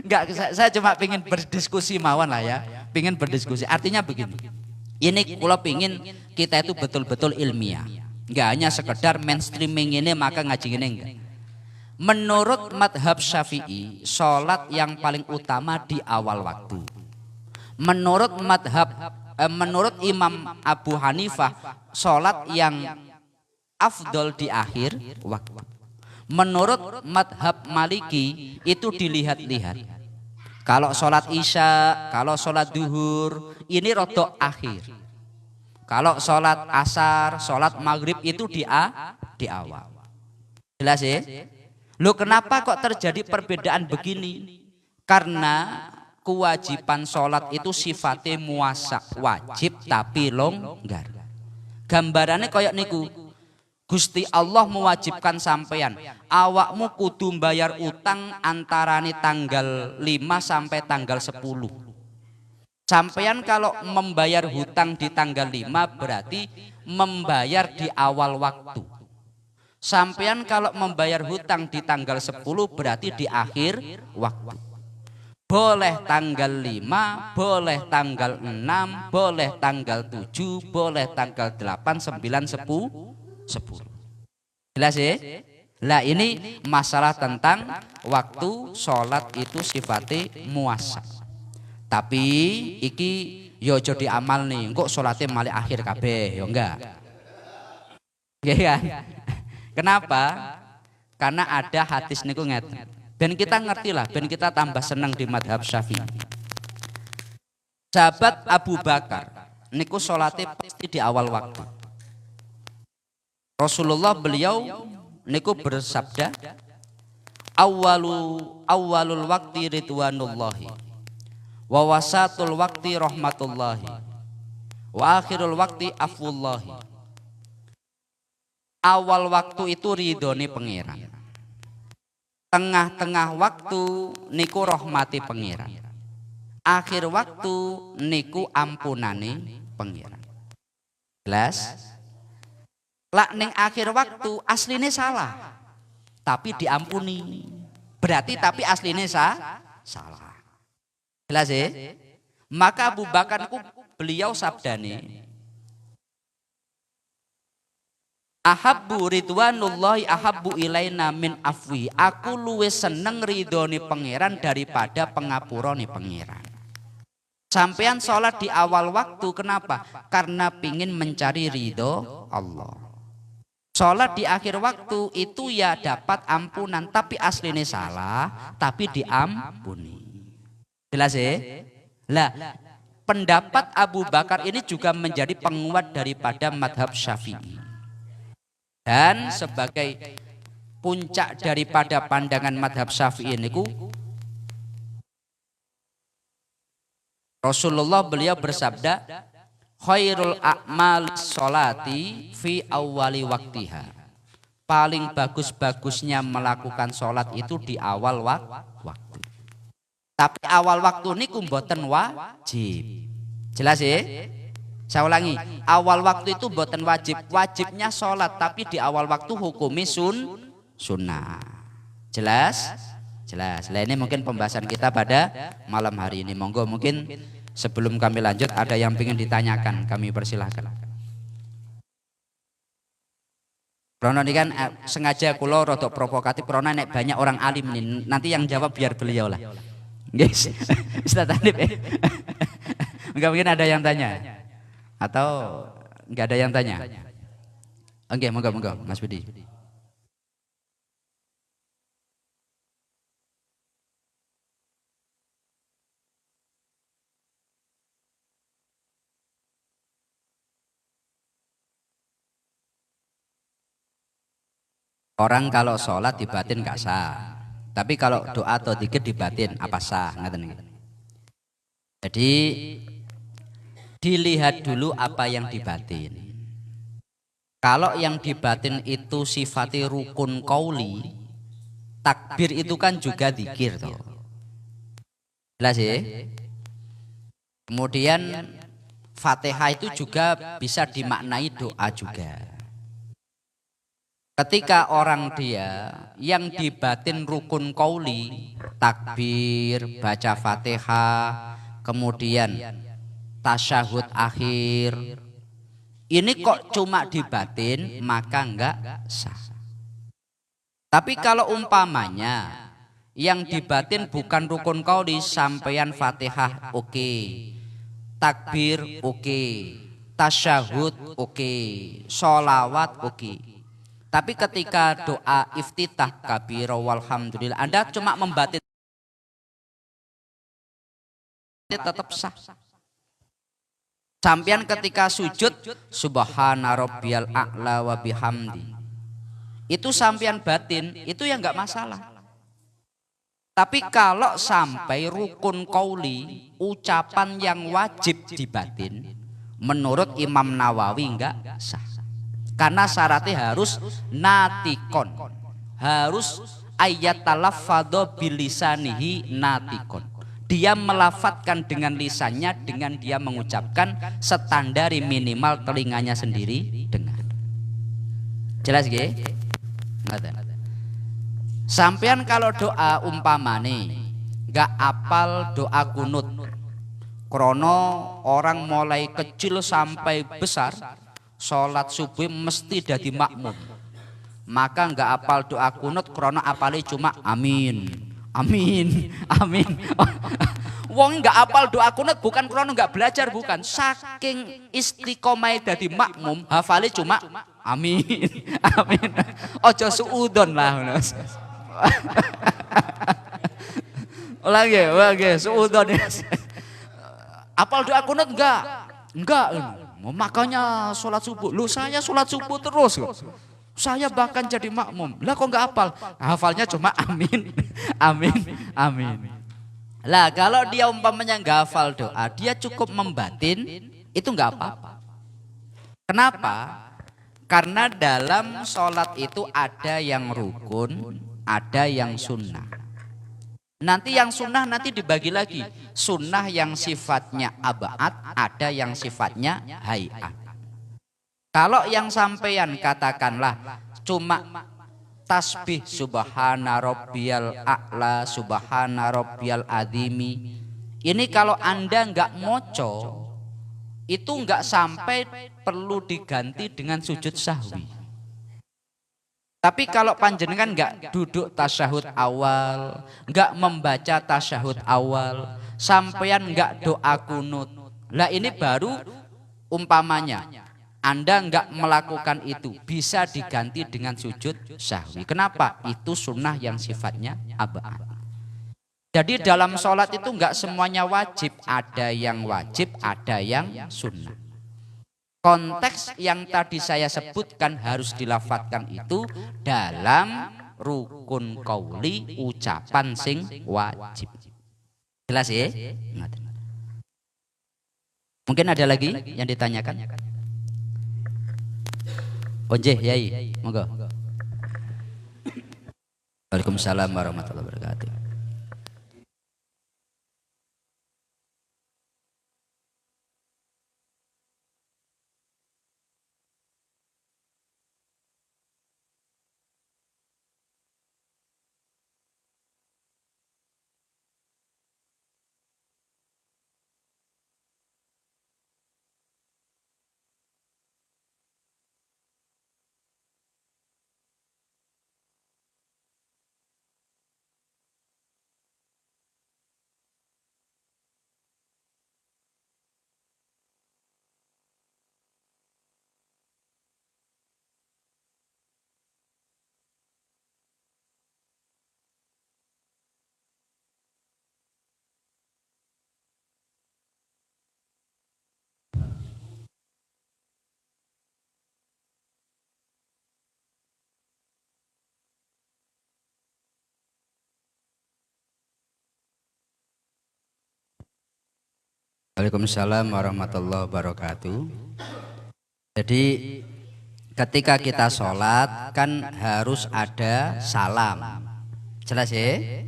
Enggak, saya cuma pengen berdiskusi mawon lah ya. Pengen berdiskusi. Artinya begini. Ini kalau pengen kita itu betul-betul ilmiah. Enggak hanya sekedar mainstreaming ini maka ngaji ini enggak. Menurut madhab Syafi'i, sholat yang paling utama di awal waktu. Menurut Imam Abu Hanifah, sholat yang afdol di akhir waktu. Menurut madhab Maliki itu dilihat-lihat. Kalau sholat isya, kalau sholat duhur, ini rodok akhir. Kalau sholat asar, sholat maghrib itu di awal. Jelas ya? Loh kenapa kok terjadi perbedaan begini? Karena kewajiban sholat itu sifatnya muasa, wajib tapi longgar. Gambarannya kayak niku. Gusti Allah mewajibkan sampeyan, awakmu kudu bayar utang antarane tanggal 5 sampai tanggal 10. Sampeyan kalau membayar hutang di tanggal 5 berarti membayar di awal waktu. Sampeyan kalau membayar hutang di tanggal 10 berarti di akhir waktu. Boleh tanggal 5, boleh tanggal 6, boleh tanggal 7, boleh tanggal 8, 9, 10. Jelas ya? Lah ini masalah tentang waktu sholat itu sifatnya muasa. Tapi iki yo aja diamal nih, kok sholatnya malah akhir kabeh, yo enggak. Iya kan? Kenapa? Karena ada hadis niku ngeten. Ben kita ngerti lah, ben kita tambah senang di madhab Syafi'i. Sahabat Abu Bakar niku sholatnya pasti di awal waktu. Rasulullah beliau niku bersabda, awwalul waqti ridwanullahi wa wasatul waqti rahmatullahi wa akhirul waqti afwullahi. Awal waktu itu ridhone pangeran. Tengah-tengah waktu niku rahmati pangeran. Akhir waktu niku ampunane pangeran. Jelas? Lak ning akhir waktu asline salah. Tapi diampuni. Berarti tapi asline salah. Jelas ya? Maka Abu Bakar ku beliau sabdane, ahabbu ridwanullahi ahabbu ilaina min afwi. Aku luwih seneng ridhone pangeran daripada pengapurane pangeran. Sampean sholat di awal waktu kenapa? Karena pingin mencari ridho Allah. Sholat di akhir waktu itu ya dapat ampunan, tapi aslinya salah, tapi diampuni. Jelas ya? Lah, pendapat Abu Bakar ini juga menjadi penguat daripada madhab Syafi'i. Dan sebagai puncak daripada pandangan madhab Syafi'i niku, Rasulullah beliau bersabda, khairul a'mal sholati fi awwali waktiha. Paling bagus-bagusnya melakukan sholat itu di awal waktu. Tapi awal waktu niku mboten wajib. Jelas ya? Saya ulangi, awal waktu itu mboten wajib. Wajibnya sholat, tapi di awal waktu hukumi sunnah. Jelas? Jelas. Nah, ini mungkin pembahasan kita pada malam hari ini. Monggo mungkin sebelum kami lanjut ada yang ingin ditanyakan, kami persilahkan. Karena ini kan sengaja kulo rodok provokatif karena nek banyak orang alim nih. Nanti yang jawab biar beliau lah. Guys, Ustaz Hanif. Enggak mungkin ada yang tanya. Atau enggak ada yang tanya? Oke, monggo Mas Budi. Orang kalau sholat di batin nggak sah, tapi kalau doa atau zikir di batin apa sah? Jadi dilihat dulu apa yang di batin. Kalau yang di batin itu sifatnya rukun qauli, takbir itu kan juga zikir toh. Jelas ya? Kemudian Fatihah itu juga bisa dimaknai doa juga. Ketika orang dia yang di batin rukun qauli, takbir, baca Fatihah, kemudian tasyahud akhir, ini kok cuma di batin, maka enggak sah. Tapi kalau umpamanya yang di batin bukan rukun qauli, sampeyan Fatihah oke, takbir oke, tasyahud oke, sholawat oke. Tapi ketika doa iftitah kabira walhamdulillah Anda cuma membatin, tetap sah. Sampeyan ketika sujud subhana rabbiyal a'la wa bihamdi, itu sampeyan batin, itu ya enggak masalah. Tapi kalau sampai rukun qauli, ucapan yang wajib dibatin, menurut Imam Nawawi enggak sah. Karena syaratnya harus natikon, harus ayat talaffadho bilisanihi natikon. Dia melafatkan dengan lisannya, dengan dia mengucapkan standari minimal telinganya sendiri dengar. Jelas gak? Sampean kalau doa umpamane gak apal doa kunut, krono orang mulai kecil sampai besar sholat subuh mesti dadi makmum, maka enggak apal doa kunut krono apalnya cuma amin amin amin. Wong enggak apal doa kunut bukan krono enggak belajar, bukan, saking istiqomah dadi makmum hafalnya cuma amin amin. Ojo suudon lah. Lagi suudon. Apal doa kunut enggak. Makanya sholat subuh, lu saya sholat subuh terus kok. Saya bahkan jadi makmum. Lah kok nggak hafal? Hafalnya cuma amin, amin, amin. Lah kalau dia umpamanya nggak hafal doa, dia cukup membatin, itu nggak apa-apa. Kenapa? Karena dalam sholat itu ada yang rukun, ada yang sunnah. Nanti yang sunnah nanti dibagi lagi. Sunnah yang sifatnya abad, ada yang sifatnya hayat. Kalau yang sampeyan katakanlah cuma tasbih subhana rabbiyal a'la, subhana rabbiyal azimi, ini kalau Anda enggak moco, itu enggak sampai perlu diganti dengan sujud sahwi. Tapi kalau panjenengan enggak duduk tasyahud awal, enggak membaca tasyahud awal, sampeyan enggak doa kunut, lah ini baru umpamanya Anda enggak melakukan itu, bisa diganti dengan sujud sahwi. Kenapa? Itu sunnah yang sifatnya abad. Jadi dalam sholat itu enggak semuanya wajib, ada yang wajib, ada yang sunnah. Konteks yang tadi saya sebutkan harus dilafatkan itu dalam rukun qauli, ucapan sing wajib. Jelas ya? Mungkin ada lagi yang ditanyakan? Onjeh Yai, monggo. Waalaikumsalam warahmatullahi wabarakatuh. Waalaikumsalam warahmatullahi wabarakatuh. Jadi ketika kita sholat kan harus ada salam. Jelas ya?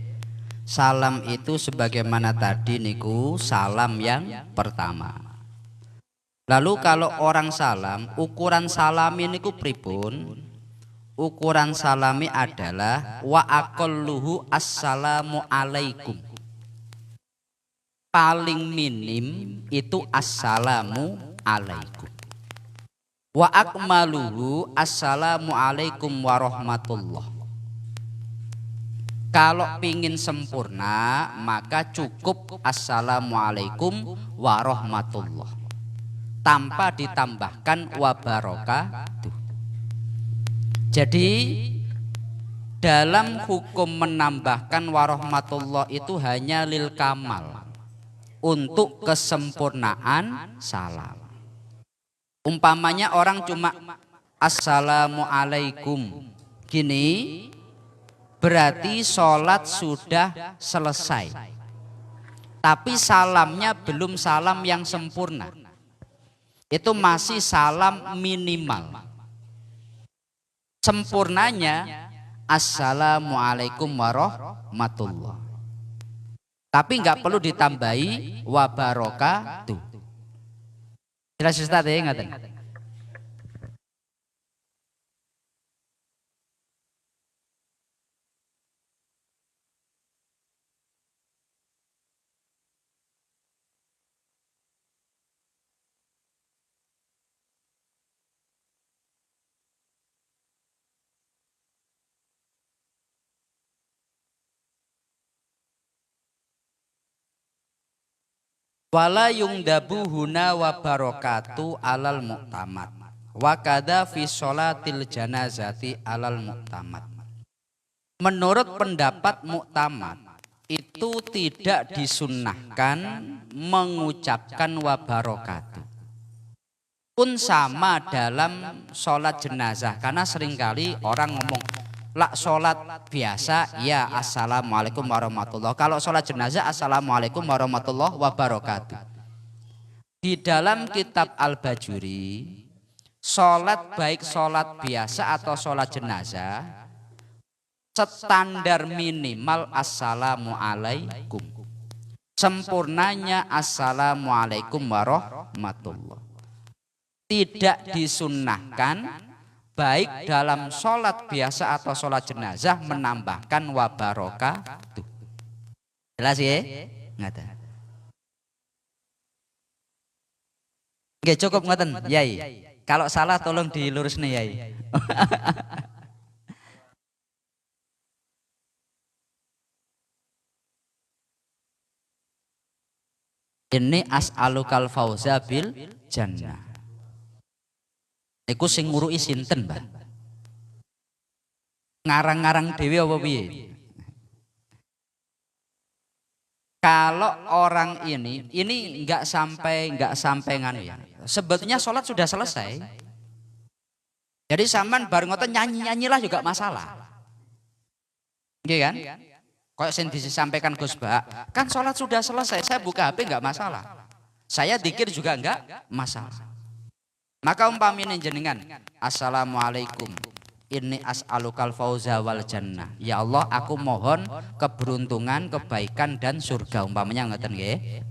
Salam itu sebagaimana tadi niku salam yang pertama. Lalu kalau orang salam, ukuran salami niku pripun? Ukuran salami adalah wa aqalluhu assalamu alaikum. Paling minim itu assalamu alaikum. Wa akmaluhu assalamu alaikum warahmatullah. Kalau pingin sempurna maka cukup assalamualaikum warahmatullah tanpa ditambahkan wabarakatuh. Jadi dalam hukum menambahkan warahmatullah itu hanya lil kamal, untuk kesempurnaan salam. Umpamanya orang cuma assalamualaikum gini, berarti sholat sudah selesai, tapi salamnya belum salam yang sempurna, itu masih salam minimal. Sempurnanya assalamualaikum warahmatullah, tapi nggak perlu ditambahi wabarakatuh. Jelas Ustaz ya, ngaten. Wala yungdabu huna wa barakatu alal mu'tamad wa kada fi sholatil janazati alal mu'tamad. Menurut pendapat mu'tamad itu tidak disunnahkan mengucapkan wa barakatu pun sama dalam sholat jenazah, karena seringkali orang ngomong lak sholat biasa ya assalamualaikum warahmatullah, kalau sholat jenazah assalamualaikum warahmatullah wabarakatuh. Di dalam kitab Al-Bajuri, sholat baik sholat biasa atau sholat jenazah standar minimal assalamualaikum, sempurnanya assalamualaikum warahmatullah. Tidak disunnahkan baik dalam sholat biasa atau sholat jenazah menambahkan wabarakatuh. Jelas ya? Ngata. Nggih cukup ngoten, Yai. Kalau salah tolong dilurusne, Yai. Ini as'alukal fauza bil jannah. Iku sing nguruki sinten, Mbak? Ngarang-ngarang dhewe apa piye? Kalau orang ini nggak sampai nganu ya. Sebetulnya sholat sudah selesai. Jadi sampean bar ngoten nyanyi-nyanyilah juga masalah. Nggih kan? Kayak sing disampaikan Gus Bak, kan sholat sudah selesai, saya buka HP nggak masalah. Saya dzikir juga nggak masalah. Maka umpamine jenengan assalamualaikum inni as'alukal fauza wal jannah, ya Allah aku mohon keberuntungan, kebaikan dan surga, umpamanya ngeten nggih.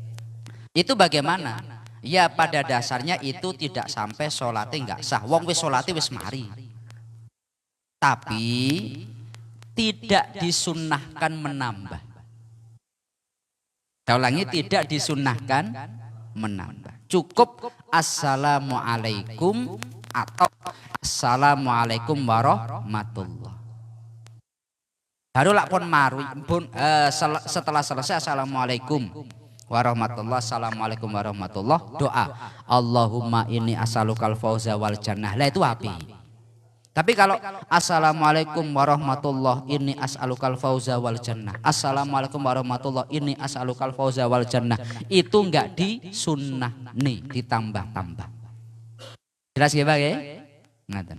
Itu bagaimana? Ya pada dasarnya itu tidak sampai sholatnya nggak sah, wong wis sholati wis mari. Tapi tidak disunnahkan menambah. Saya ulangi, tidak disunnahkan menambah. Cukup assalamualaikum atau assalamualaikum warahmatullah. Baru lak pun maru pun setelah selesai assalamualaikum warahmatullah, assalamualaikum warahmatullah, doa Allahumma inni as'alukal fauza wal jannah. Lah itu api. Tapi kalau assalamualaikum warahmatullah inni as'alukal fauza wal jannah, assalamualaikum warahmatullah inni as'alukal fauza wal jannah, itu enggak disunnah nih, ditambah-tambah. Jelas ya Pak ya? Ngaten.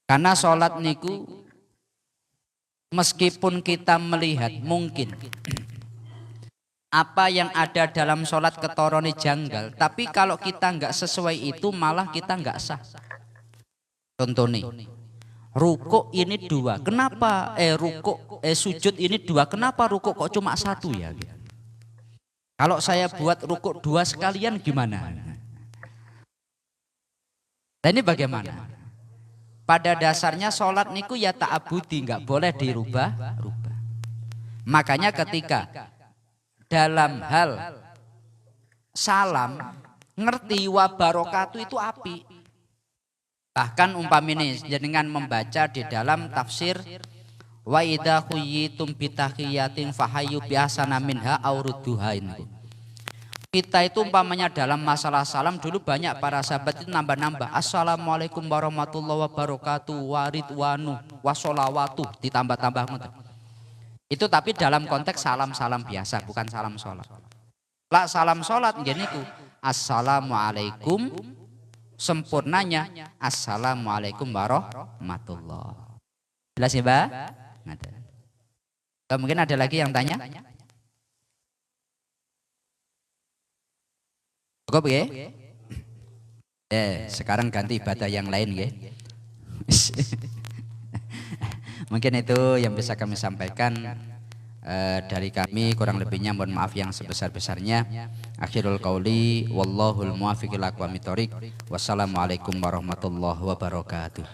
Karena sholat niku Meskipun kita melihat mungkin apa yang ada dalam sholat ketorone janggal, tapi kalau kita nggak sesuai itu malah kita nggak sah. Contoh nih, rukuk ini dua, kenapa sujud ini dua, kenapa rukuk kok cuma satu ya? Kalau saya buat rukuk dua sekalian gimana? Dan ini bagaimana? Pada dasarnya sholat niku ya ta'abudi, nggak boleh dirubah. Makanya ketika dalam hal salam ngerti wa barakatuh itu api. Bahkan umpamine jenengan membaca di dalam tafsir wa idza khuyyitum bitahiyatin fahayyu biasana minha aw rudduha. Kita itu umpamanya dalam masalah salam dulu banyak para sahabat itu nambah-nambah assalamualaikum warahmatullahi wabarakatuh waridwanu washolawatu ditambah-tambah. Itu tapi dalam konteks salam-salam biasa, bukan salam sholat. Lah salam sholat ngene iku assalamualaikum, sempurnanya assalamualaikum warahmatullah. Jelas ya, Mbak? Atau mungkin ada lagi yang tanya? Cukup ya? Sekarang ganti ibadah yang lain ya. Mungkin itu yang bisa kami sampaikan dari kami, kurang lebihnya mohon maaf yang sebesar-besarnya. Akhirul qauli wallahul muwaffiq ila aqwamit thoriq. Wassalamualaikum warahmatullahi wabarakatuh.